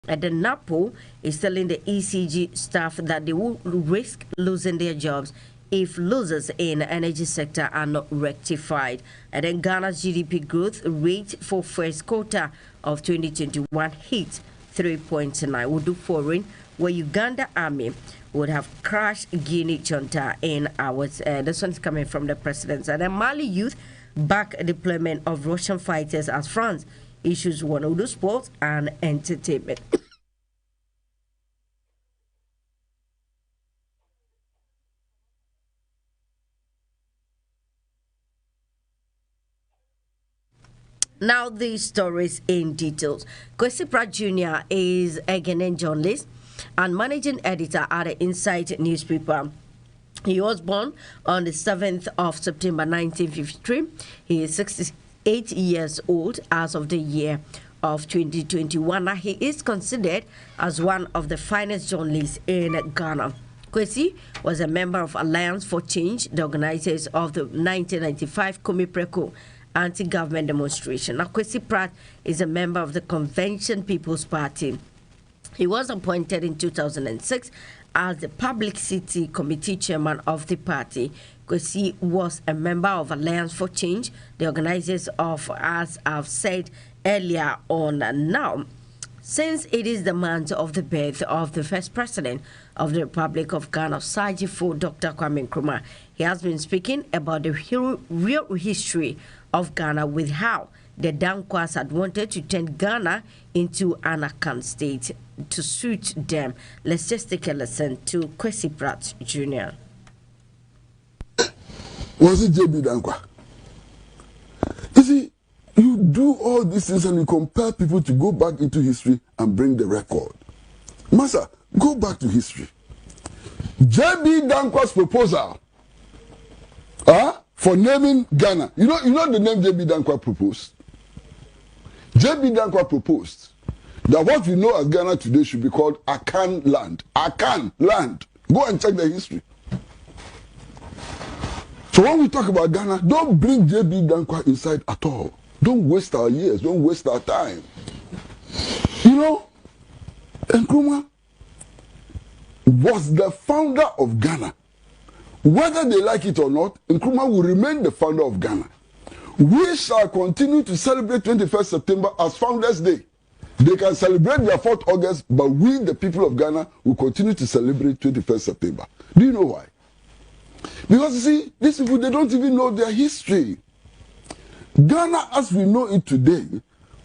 And the NAPO is telling the ECG staff that they will risk losing their jobs if losses in the energy sector are not rectified. And then Ghana's GDP growth rate for first quarter of 2021 hit 3.9. We'll do foreign, where Uganda Army would have crushed Guinea junta in hours. This one's coming from the president. And then Mali youth back deployment of Russian fighters as France issues one of the sports and entertainment. Now these stories in details. Kwesi Pratt Jr. is a Ghanaian journalist and managing editor at the Insight newspaper. He was born on the 7th of September 1953. He is 68 years old as of the year of 2021. Now he is considered as one of the finest journalists in Ghana. Kwesi was a member of Alliance for Change, the organizers of the 1995 Komipreko anti-government demonstration. Now, Kwesi Pratt is a member of the Convention People's Party. He was appointed in 2006 as the Publicity Committee chairman of the party. Kwesi was a member of Alliance for Change, the organizers of, as I've said earlier on. Now, since it is the month of the birth of the first president of the Republic of Ghana, Sajifo Dr. Kwame Nkrumah, he has been speaking about the real history of Ghana, with how the Dankwas had wanted to turn Ghana into an Akan state to suit them. Let's just take a listen to Kwesi Pratt Jr. Was it JB Dankwa? You see, you do all these things and you compel people to go back into history and bring the record. Massa, go back to history. JB Dankwa's proposal for naming Ghana. You know the name JB Dankwa proposed? JB Dankwa proposed that what we know as Ghana today should be called Akan land. Akan land. Go and check the history. So when we talk about Ghana, don't bring JB Dankwa inside at all. Don't waste our years. Don't waste our time. You know, Nkrumah was the founder of Ghana. Whether they like it or not, Nkrumah will remain the founder of Ghana. We shall continue to celebrate 21st September as Founders Day. They can celebrate their 4th August, but we, the people of Ghana, will continue to celebrate 21st September. Do you know why? Because you see, these people, they don't even know their history. Ghana, as we know it today,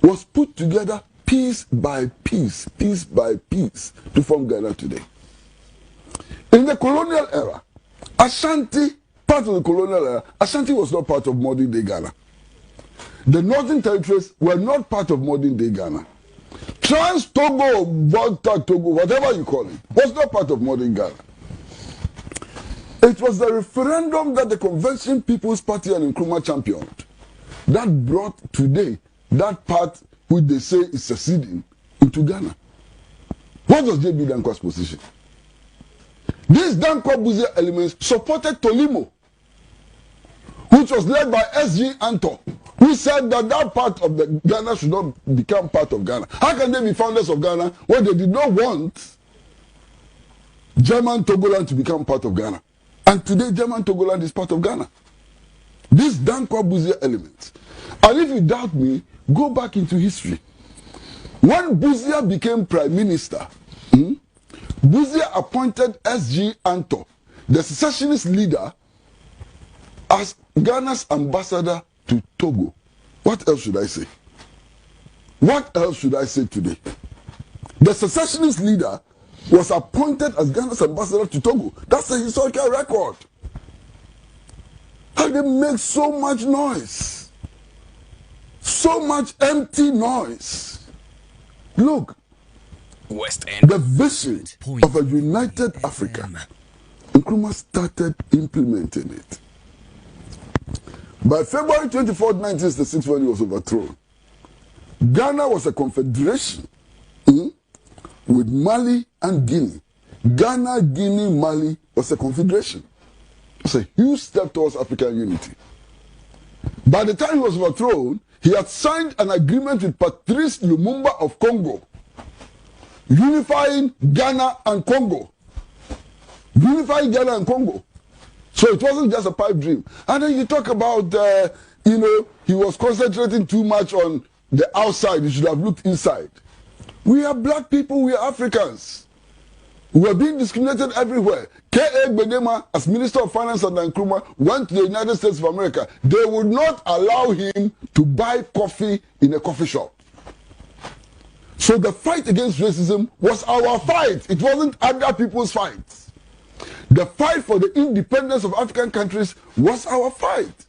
was put together piece by piece to form Ghana today. In the colonial era, Ashanti, part of the colonial era, Ashanti was not part of modern day Ghana. The Northern Territories were not part of modern day Ghana. Trans-Togo, Volta Togo, whatever you call it, was not part of modern Ghana. It was the referendum that the Convention People's Party and Nkrumah championed that brought today that part which they say is seceding into Ghana. What was JB Dankwa's position? These Dankwa-Busia elements supported Tolimo, which was led by S.G. Anto, who said that that part of the Ghana should not become part of Ghana. How can they be founders of Ghana when they did not want German Togoland to become part of Ghana? And today, German Togoland is part of Ghana. These Dankwa-Busia elements. And if you doubt me, go back into history. When Busia became prime minister, Busia appointed S.G. Anto, the secessionist leader, as Ghana's ambassador to Togo. What else should I say? What else should I say today? The secessionist leader was appointed as Ghana's ambassador to Togo. That's a historical record. How they make so much noise? So much empty noise. Look, West End. the vision of a united Africa, Nkrumah started implementing it. By February 24, 1966, when he was overthrown, Ghana was a confederation with Mali and Guinea. Ghana, Guinea, Mali was a confederation. It's a huge step towards African unity. By the time he was overthrown, he had signed an agreement with Patrice Lumumba of Congo unifying Ghana and Congo. Unifying Ghana and Congo. So it wasn't just a pipe dream. And then you talk about, he was concentrating too much on the outside. He should have looked inside. We are black people. We are Africans. We are being discriminated everywhere. K.A. Gbedema, as Minister of Finance under Nkrumah, went to the United States of America. They would not allow him to buy coffee in a coffee shop. So the fight against racism was our fight. It wasn't other people's fight. The fight for the independence of African countries was our fight.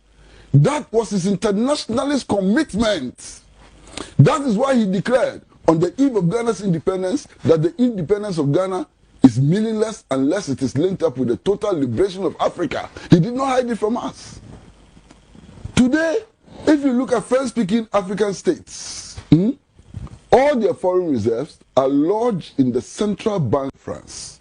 That was his internationalist commitment. That is why he declared on the eve of Ghana's independence that the independence of Ghana is meaningless unless it is linked up with the total liberation of Africa. He did not hide it from us. Today, if you look at French-speaking African states, all their foreign reserves are lodged in the central bank of France.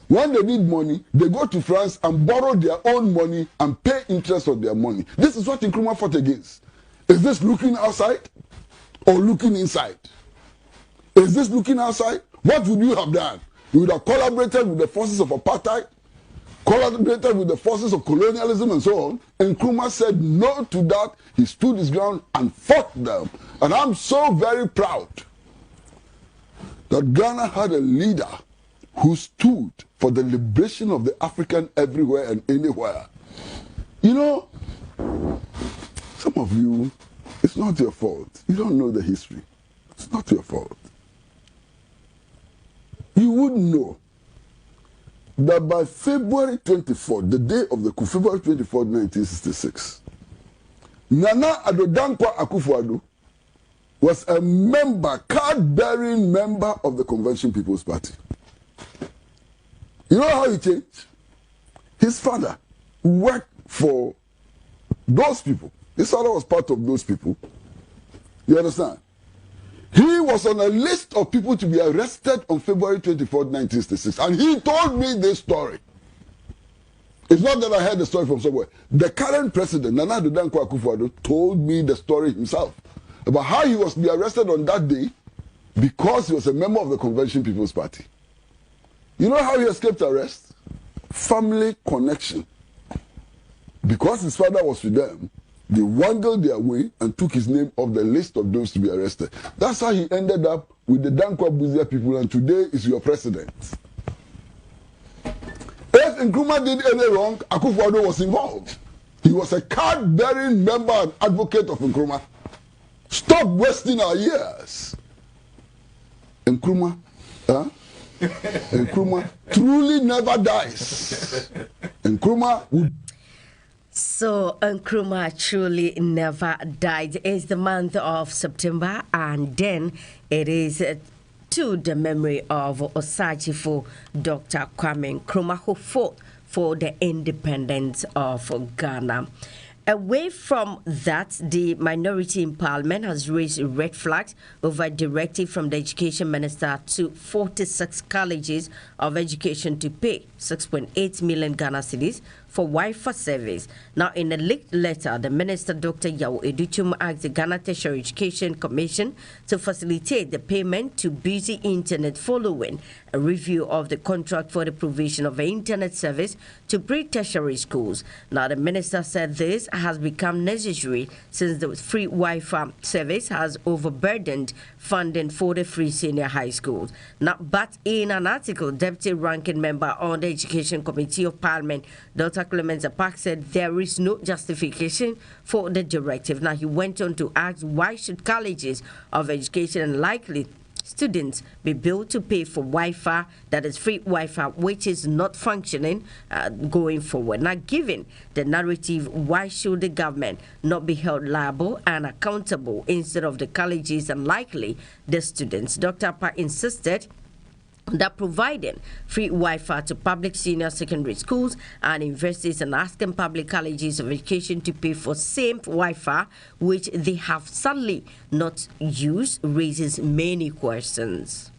When they need money, they go to France and borrow their own money and pay interest on their money. This is what Nkrumah fought against. Is this looking outside or looking inside? Is this looking outside? What would you have done? You would have collaborated with the forces of apartheid, collaborated with the forces of colonialism and so on. And Nkrumah said no to that. He stood his ground and fought them. And I'm so very proud that Ghana had a leader who stood for the liberation of the African everywhere and anywhere. You know, some of you, it's not your fault. You don't know the history. It's not your fault. You would know that by February 24th, the day of the coup, February 24th, 1966, Nana Addo Dankwa Akufo-Addo was a member, card-bearing member of the Convention People's Party. You know how he changed? His father worked for those people. His father was part of those people. You understand? He was on a list of people to be arrested on February 24th, 1966. And he told me this story. It's not that I heard the story from somewhere. The current president, Nana Addo Dankwa Akufo-Addo, told me the story himself about how he was to be arrested on that day because he was a member of the Convention People's Party. You know how he escaped arrest? Family connection. Because his father was with them, they wangled their way and took his name off the list of those to be arrested. That's how he ended up with the Dankwa Buzia people, and today is your president. If Nkrumah did any wrong, Akufo-Addo was involved. He was a card-bearing member and advocate of Nkrumah. Stop wasting our years. Nkrumah, Nkrumah truly never dies. Nkrumah would. So Nkrumah truly never died. It's the month of September, and then it is to the memory of Osagyefo Dr. Kwame Nkrumah, who fought for the independence of Ghana. Away from that, the minority in Parliament has raised red flags over a directive from the Education Minister to 46 colleges of education to pay 6.8 million Ghana cedis for Wi-Fi service. Now, in a leaked letter, the Minister, Dr. Yao Educhum, asked the Ghana Tertiary Education Commission to facilitate the payment to Busy Internet following a review of the contract for the provision of an internet service to pre-tertiary schools. Now, the Minister said this has become necessary since the free Wi-Fi service has overburdened funding for the free senior high schools. Now, but in an article, Deputy Ranking Member on the Education Committee of Parliament, Dr. Clement Apak, said there is no justification for the directive. Now, he went on to ask why should colleges of education and likely students be billed to pay for Wi-Fi, that is free Wi-Fi, which is not functioning going forward. Now, given the narrative, why should the government not be held liable and accountable instead of the colleges and likely the students? Dr. Apak insisted that providing free Wi-Fi to public senior secondary schools and universities and asking public colleges of education to pay for same Wi-Fi, which they have sadly not used, raises many questions.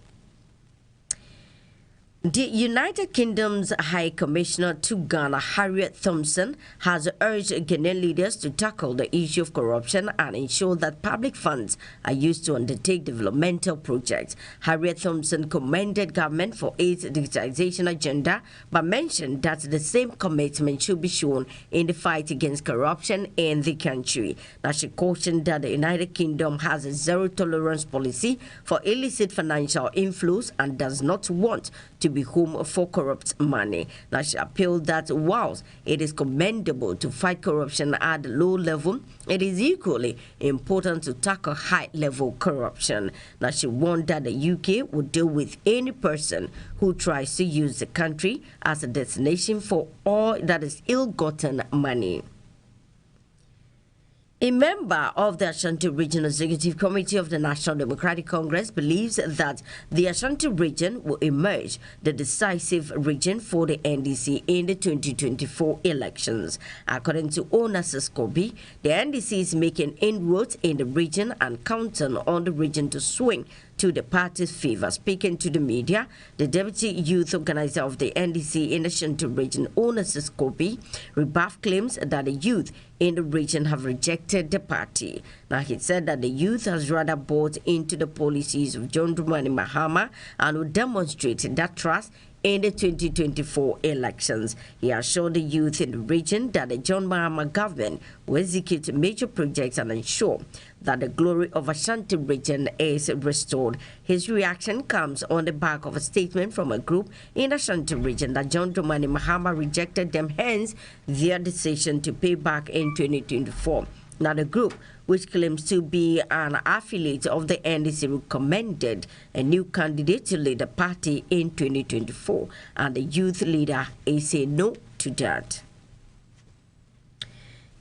The United Kingdom's High Commissioner to Ghana, Harriet Thompson, has urged Ghanaian leaders to tackle the issue of corruption and ensure that public funds are used to undertake developmental projects. Harriet Thompson commended government for its digitization agenda, but mentioned that the same commitment should be shown in the fight against corruption in the country. Now, she cautioned that the United Kingdom has a zero-tolerance policy for illicit financial inflows and does not want to be home for corrupt money. Now, she appealed that whilst it is commendable to fight corruption at the low level, it is equally important to tackle high-level corruption. Now, she warned that the UK would deal with any person who tries to use the country as a destination for all that is ill-gotten money. A member of the Ashanti Region Executive Committee of the National Democratic Congress believes that the Ashanti region will emerge the decisive region for the NDC in the 2024 elections. According to Onassis Kobi, the NDC is making inroads in the region and counting on the region to swing to the party's favor. Speaking to the media, the deputy youth organizer of the NDC in the Ashanti region, Onassis Kobi, rebuffed claims that the youth in the region have rejected the party. Now, he said that the youth has rather bought into the policies of John Dramani Mahama and will demonstrate that trust in the 2024 elections. He assured the youth in the region that the John Mahama government will execute major projects and ensure that the glory of Ashanti region is restored. His reaction comes on the back of a statement from a group in the Ashanti region that John Dramani Mahama rejected them, hence their decision to pay back in 2024. Now, the group, which claims to be an affiliate of the NDC, recommended a new candidate to lead the party in 2024, and the youth leader is saying no to that.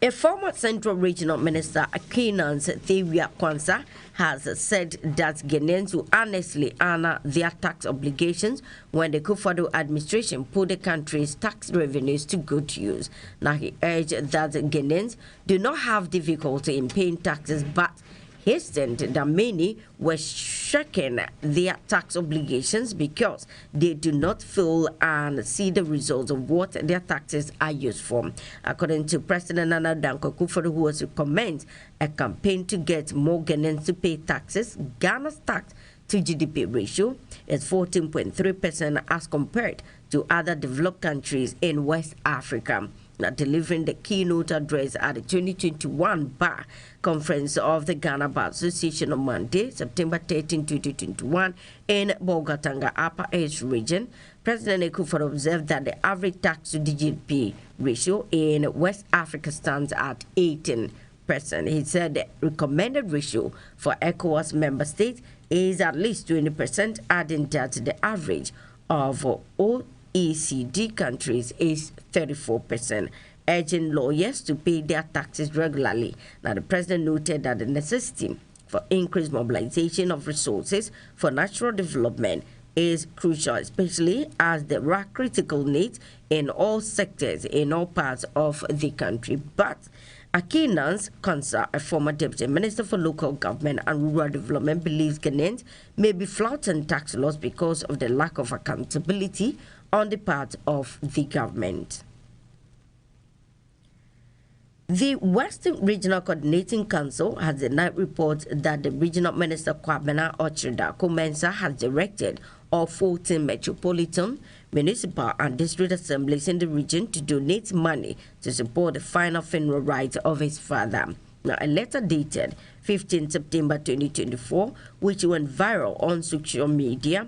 A former Central Regional Minister, Akinans Thewia Kwanzaa, has said that Ghanaians will honestly honor their tax obligations when the Kufuor administration put the country's tax revenues to good use. Now, he urged that Ghanaians do not have difficulty in paying taxes, but hastened that many were shirking their tax obligations because they do not feel and see the results of what their taxes are used for. According to President Nana Dankwa Akufo-Addo, who was to commence a campaign to get more Ghanaians to pay taxes, Ghana's tax to GDP ratio is 14.3% as compared to other developed countries in West Africa. Now, delivering the keynote address at the 2021 Bar Conference of the Ghana Bar Association on Monday, September 13, 2021, in Bolgatanga, Upper East Region, President Akufo-Addo observed that the average tax to GDP ratio in West Africa stands at 18%. He said the recommended ratio for ECOWAS member states is at least 20%, adding that the average of OECD countries is 34%, urging lawyers to pay their taxes regularly. Now, the president noted that the necessity for increased mobilization of resources for natural development is crucial, especially as there are critical needs in all sectors in all parts of the country. But Akinans Kwanzaa, a former deputy minister for local government and rural development, believes Ghanaians may be flouting tax laws because of the lack of accountability on the part of the government. The Western Regional Coordinating Council has denied reports that the Regional Minister Kwabena Okyere-Darko-Mensah has directed all 14 metropolitan, municipal and district assemblies in the region to donate money to support the final funeral rites of his father. Now, a letter dated 15 September 2024, which went viral on social media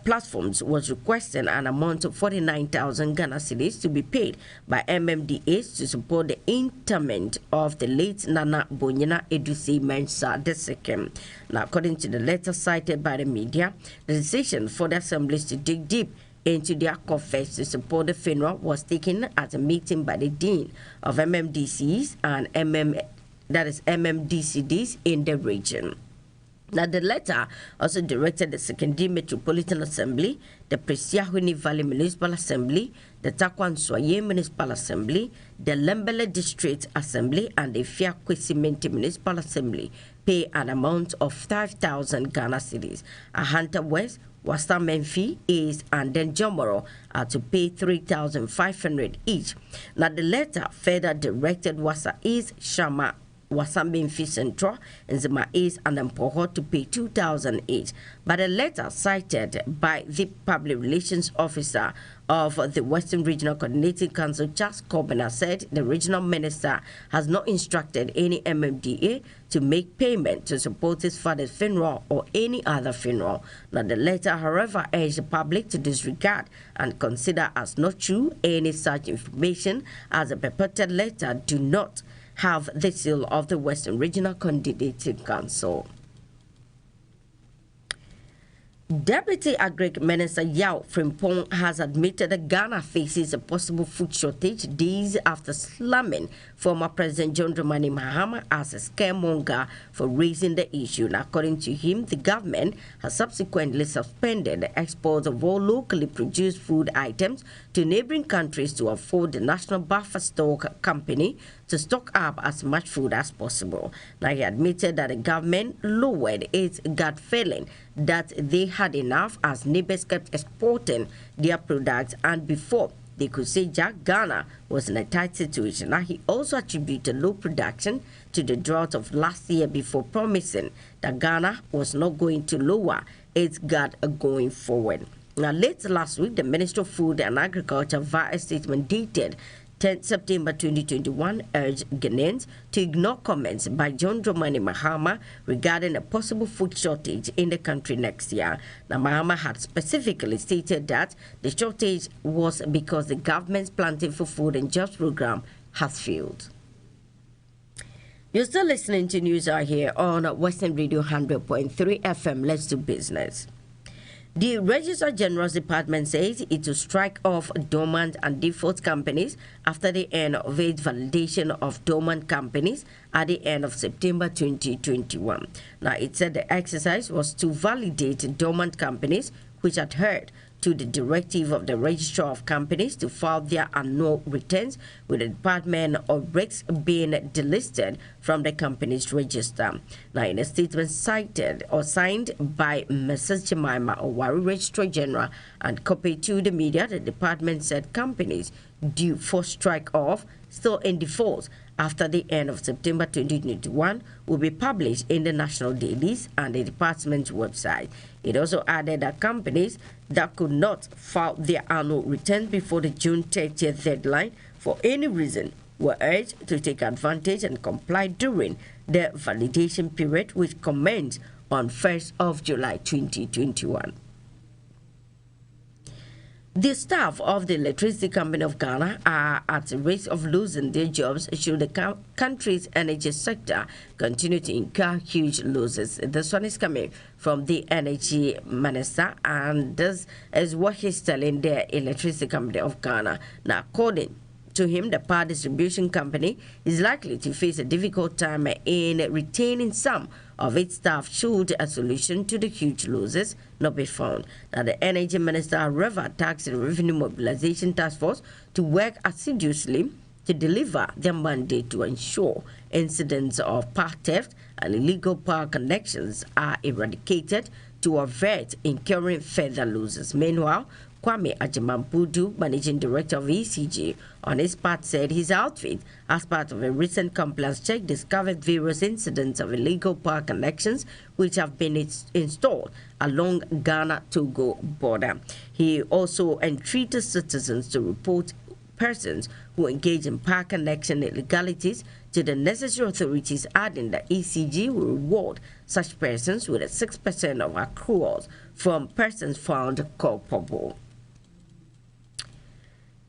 platforms, was requesting an amount of 49,000 Ghana cedis to be paid by MMDAs to support the interment of the late Nana Bonyina Edusei Mensah II. Now, according to the letter cited by the media, the decision for the assemblies to dig deep into their coffers to support the funeral was taken at a meeting by the Dean of MMDCs and MMDCDs in the region. Now, the letter also directed the Secondary Metropolitan Assembly, the Presiahuni Valley Municipal Assembly, the Takwanswaye Municipal Assembly, the Lembele District Assembly, and the Fiakwesi Municipal Assembly pay an amount of 5,000 Ghana cedis. Ahanta West, Wasa Menfi, East, and then Jomoro are to pay 3,500 each. Now, the letter further directed Wasa East, Shama, Wasa Menfi Central, and Zima East and Mpoho to pay 2,000 each. But a letter cited by the public relations officer of the Western Regional Coordinating Council, Charles Kobena, said the regional minister has not instructed any MMDA to make payment to support his father's funeral or any other funeral. Now, the letter, however, urged the public to disregard and consider as not true any such information, as the purported letter do not have the seal of the Western Regional Coordinating Council. Deputy Agric Minister Yao Frimpong has admitted that Ghana faces a possible food shortage days after slamming former President John Dramani Mahama as a scaremonger for raising the issue. And according to him, the government has subsequently suspended the export of all locally produced food items to neighboring countries to afford the National Buffer Stock Company to stock up as much food as possible. Now, he admitted that the government lowered its gut feeling that they had enough as neighbors kept exporting their products, and before they could say Ghana was in a tight situation. Now, he also attributed low production to the drought of last year before promising that Ghana was not going to lower its gut going forward. Now, late last week, the Minister of Food and Agriculture, via a statement dated 10 September 2021, urged Ghanaians to ignore comments by John Dramani Mahama regarding a possible food shortage in the country next year. Now, Mahama had specifically stated that the shortage was because the government's Planting for Food and Jobs program has failed. You're still listening to News Hour here on Western Radio 100.3 FM. Let's do business. The Registrar General's Department says it will strike off dormant and default companies after the end of its validation of dormant companies at the end of September 2021. Now, it said the exercise was to validate dormant companies which adhered to the directive of the Registrar of Companies to file their annual returns with the Department of risks being delisted from the company's register. Now, in a statement cited or signed by Mrs. Jemima Owari, Registrar General, and copied to the media, the department said companies due for strike-off still in default after the end of September 2021 will be published in the national dailies and the department's website. It also added that companies that could not file their annual returns before the June 30th deadline for any reason were urged to take advantage and comply during the validation period, which commenced on 1st of July 2021. The staff of the Electricity Company of Ghana are at risk of losing their jobs should the country's energy sector continue to incur huge losses. This one is coming from the Energy Minister, and this is what he's telling the Electricity Company of Ghana. Now, according to him, the power distribution company is likely to face a difficult time in retaining some of its staff should a solution to the huge losses not be found. Now, the Energy Minister, however, tasked the Revenue Mobilization Task Force to work assiduously to deliver their mandate to ensure incidents of power theft and illegal power connections are eradicated to avert incurring further losses. Meanwhile, Kwame Ajimampudu, Managing Director of ECG, on his part said his outfit, as part of a recent compliance check, discovered various incidents of illegal power connections which have been installed along Ghana-Togo border. He also entreated citizens to report persons who engage in power connection illegalities to the necessary authorities, adding that ECG will reward such persons with a 6% of accruals from persons found culpable.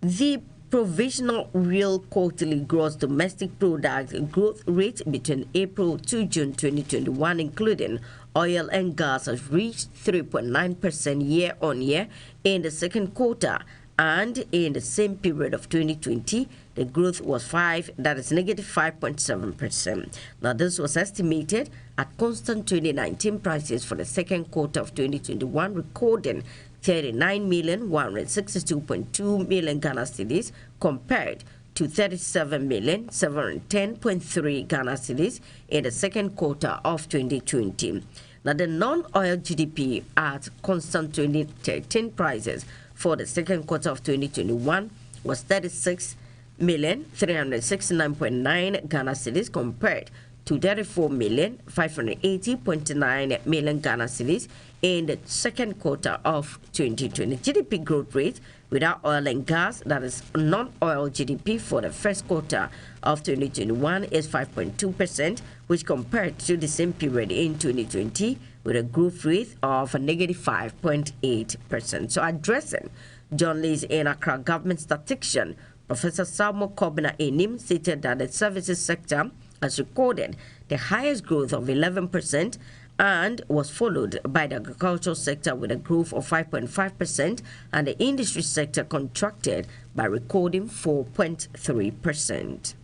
The provisional real quarterly gross domestic product growth rate between April to June 2021, including oil and gas, has reached 3.9% year-on-year in the second quarter, and in the same period of 2020, the growth was negative 5.7%. Now, this was estimated at constant 2019 prices for the second quarter of 2021, recording 39,162.2 million Ghana cedis compared to 37,710.3 Ghana cedis in the second quarter of 2020. Now, the non-oil GDP at constant 2013 prices for the second quarter of 2021 was 36,369.9 Ghana cedis compared to 34,580.9 million Ghana cedis in the second quarter of 2020. GDP growth rate without oil and gas, that is non-oil GDP for the first quarter of 2021 is 5.2%, which compared to the same period in 2020 with a growth rate of a negative 5.8%. So addressing journalists in Accra government statistician, Professor Samuel Kobina Enim stated that the services sector has recorded the highest growth of 11% and was followed by the agricultural sector with a growth of 5.5%, and the industry sector contracted by recording 4.3%.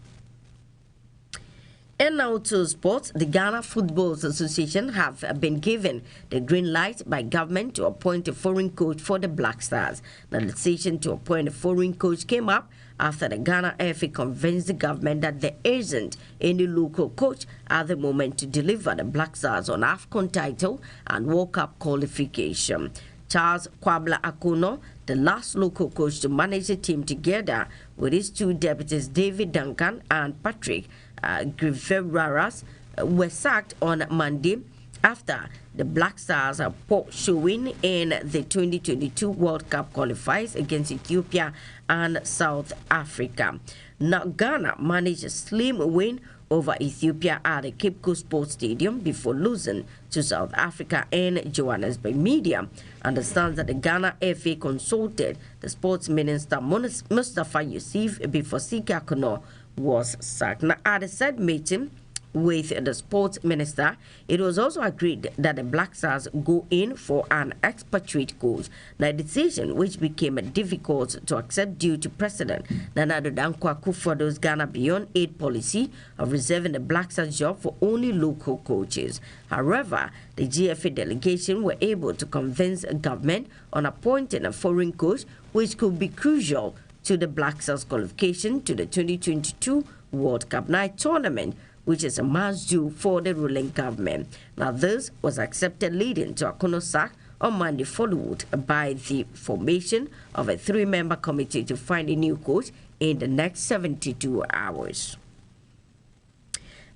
And now to sports. The Ghana Football Association have been given the green light by government to appoint a foreign coach for the Black Stars. The decision to appoint a foreign coach came up after the Ghana FA convinced the government that there isn't any local coach at the moment to deliver the Black Stars on AFCON title and World Cup qualification. Charles Kwabla Akono, the last local coach to manage the team together with his two deputies David Duncan and Patrick Griveraras, were sacked on Monday after the Black Stars are poor showing in the 2022 World Cup qualifiers against Ethiopia and South Africa. Now, Ghana managed a slim win over Ethiopia at the Cape Coast Sports Stadium before losing to South Africa in Johannesburg. Media understands that the Ghana FA consulted the sports minister Mustafa Yusuf before Sika Akono was sacked. Now, at the said meeting with the sports minister, it was also agreed that the Black Stars go in for an expatriate coach. The decision, which became difficult to accept due to President Nana Addo Dankwa Akufo-Addo's Ghana Beyond Aid policy of reserving the Black Stars job for only local coaches. However, the GFA delegation were able to convince the government on appointing a foreign coach, which could be crucial to the Black Stars qualification to the 2022 World Cup night tournament, which is a must-do for the ruling government. Now, this was accepted, leading to Akono's sack on Monday, followed by the formation of a three-member committee to find a new coach in the next 72 hours.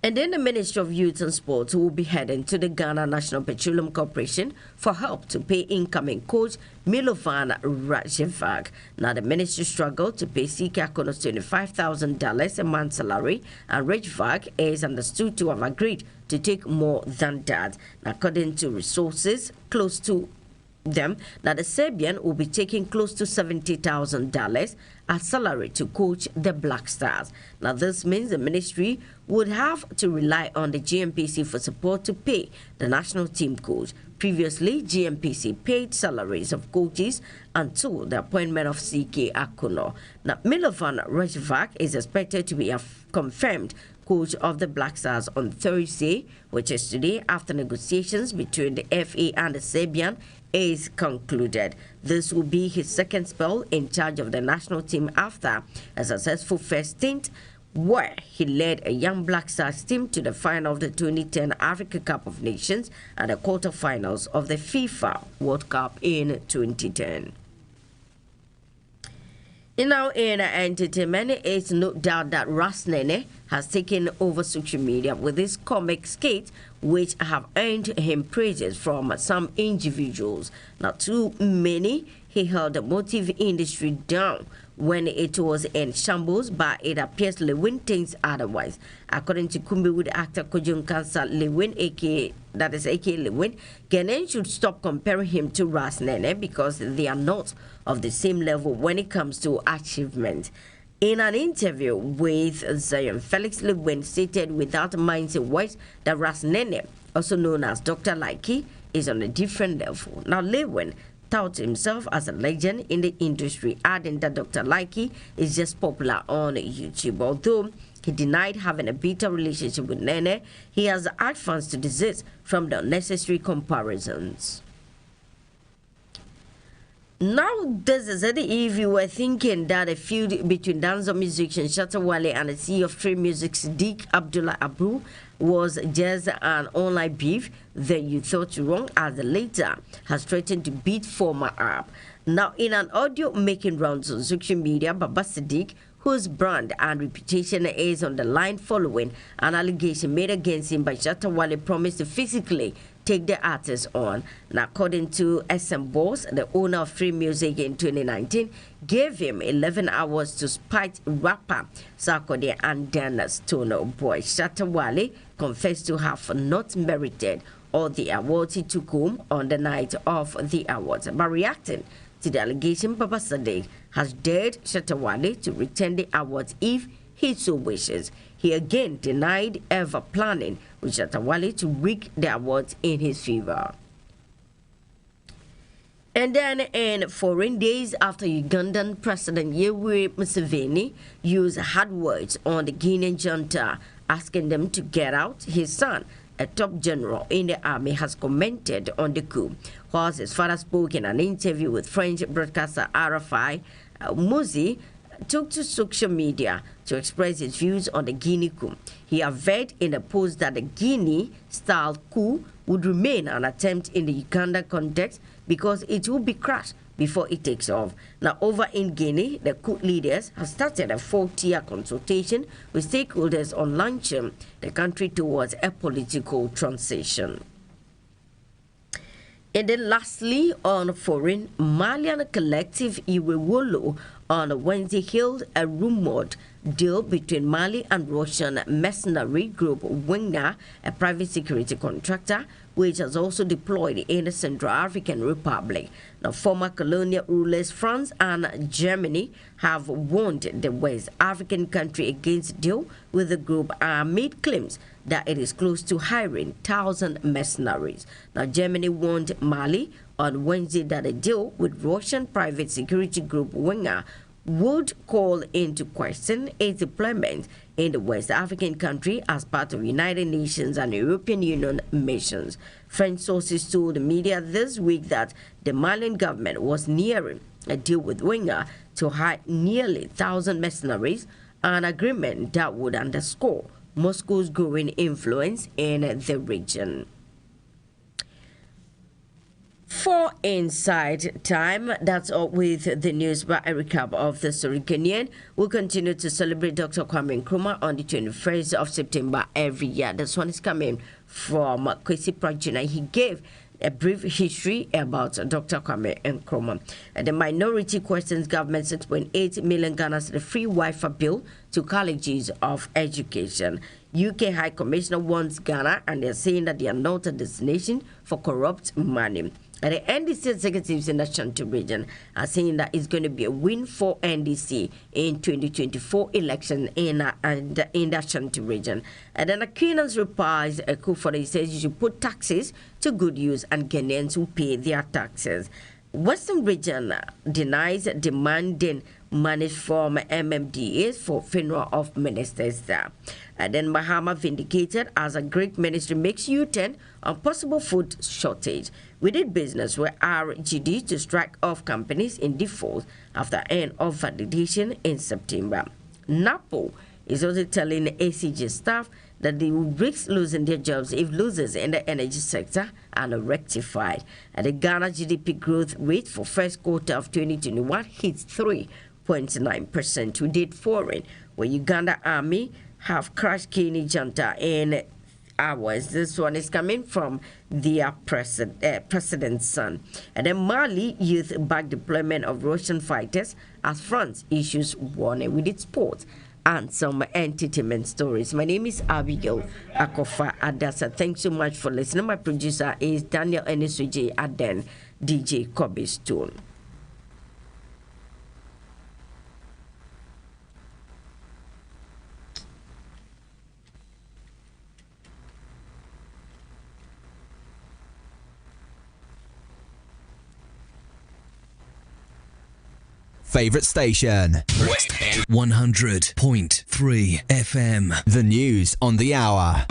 And then the Ministry of Youth and Sports will be heading to the Ghana National Petroleum Corporation for help to pay incoming coach Milovan Rajevag. Now, the ministry struggled to pay Sika Akono's $25,000 a month salary, and Rajevag is understood to have agreed to take more than that. According to resources close to them, that the Serbian will be taking close to $70,000 as salary to coach the Black Stars. Now, this means the ministry would have to rely on the GMPC for support to pay the national team coach. Previously, GMPC paid salaries of coaches until the appointment of CK Akono. Now, Milovan Rajevag is expected to be confirmed coach of the Black Stars on Thursday, which is today, after negotiations between the FA and the Serbian is concluded. This will be his second spell in charge of the national team after a successful first stint where he led a young Black Stars team to the final of the 2010 Africa Cup of Nations and the quarterfinals of the FIFA World Cup in 2010. Now, in entertainment, it's no doubt that Ras Nene has taken over social media with his comic skits, which have earned him praises from some individuals. Not too many. He held the motive industry down when it was in shambles, but it appears Lewin thinks otherwise. According to Kumbiwood actor Kojun Kansa, Lewin, aka Lewin, Ghanaians should stop comparing him to Ras Nene because they are not of the same level when it comes to achievement. In an interview with Zion, Felix Lewin stated without mincing words that Ras Nene, also known as Dr. Likey, is on a different level. Now, Lewin touts himself as a legend in the industry, adding that Dr. Likey is just popular on YouTube. Although he denied having a bitter relationship with Nene, he has asked fans to desist from the unnecessary comparisons. Now, this is it. If you were thinking that a feud between dancehall musician Shatta Wale and the CEO of Free Music Sadiq Abdullah Abu was just an online beef, then you thought wrong, as the latter has threatened to beat former up. Now, in an audio making rounds on social media, Baba Sadiq, whose brand and reputation is on the line following an allegation made against him by Shatta Wale, promised to physically take the artist on. Now, according to SM Boss, the owner of Free Music in 2019, gave him 11 hours to spite rapper Sarkodie and then Stoner Boy. Shatta Wale confessed to have not merited all the awards he took home on the night of the awards. By reacting to the allegation, Baba Sadiq has dared Shatta Wale to return the awards if he so wishes. He again denied ever planning with Shatta Wale to rig the awards in his favor. And then in foreign days after Ugandan President Yoweri Museveni used hard words on the Guinean junta, asking them to get out, his son, a top general in the army, has commented on the coup. Whilst his father spoke in an interview with French broadcaster RFI, Muzi took to social media to express his views on the Guinea coup. He averred in a post that the Guinea-style coup would remain an attempt in the Uganda context because it will be crushed before it takes off. Now, over in Guinea, the coup leaders have started a 4-tier consultation with stakeholders on launching the country towards a political transition. And then lastly, on foreign, Malian collective Iwewolo on Wednesday hailed a rumored deal between Mali and Russian mercenary group Wagner, a private security contractor, which has also deployed in the Central African Republic. Now, former colonial rulers France and Germany have warned the West African country against deal with the group and made claims that it is close to hiring 1,000 mercenaries. Now, Germany warned Mali on Wednesday that a deal with Russian private security group Wagner would call into question its deployment in the West African country as part of United Nations and European Union missions. French sources told the media this week that the Malian government was nearing a deal with Wagner to hire nearly 1,000 mercenaries, an agreement that would underscore Moscow's growing influence in the region. For Inside Time, that's all with the news by a recap of the story. Kenyan will continue to celebrate Dr. Kwame Nkrumah on the 21st of September every year. This one is coming from Kwesi Prajuna. He gave a brief history about Dr. Kwame Nkrumah. The minority questions government 6.8 million Ghana the free Wi-Fi bill to colleges of education. UK High Commissioner wants Ghana, and they're saying that they are not a destination for corrupt money. And the NDC executives in the Ashanti region are saying that it's going to be a win for NDC in 2024 election in the Ashanti region. And then Aquinas replies, Kufore says you should put taxes to good use and Ghanaians will pay their taxes. Western region denies demanding money from MMDAs for funeral of ministers there. And then Mahama vindicated as a Greek ministry makes U-turn on possible food shortage. We did business with RGD to strike off companies in default after end of validation in September. NAPO is also telling the ACG staff that they will risk losing their jobs if losers in the energy sector are not rectified. And the Ghana GDP growth rate for first quarter of 2021 hits 3.9%. We did foreign, where Uganda Army have crushed Guinea junta in hours. This one is coming from their president's son. And then Mali youth back deployment of Russian fighters as France issues warning. With its sports and some entertainment stories. My name is Abigail Akofa Adasa. Thanks so much for listening. My producer is Daniel Enisuje Aden, DJ Kobe Stone. Favorite station, West End 100.3 FM. The news on the hour.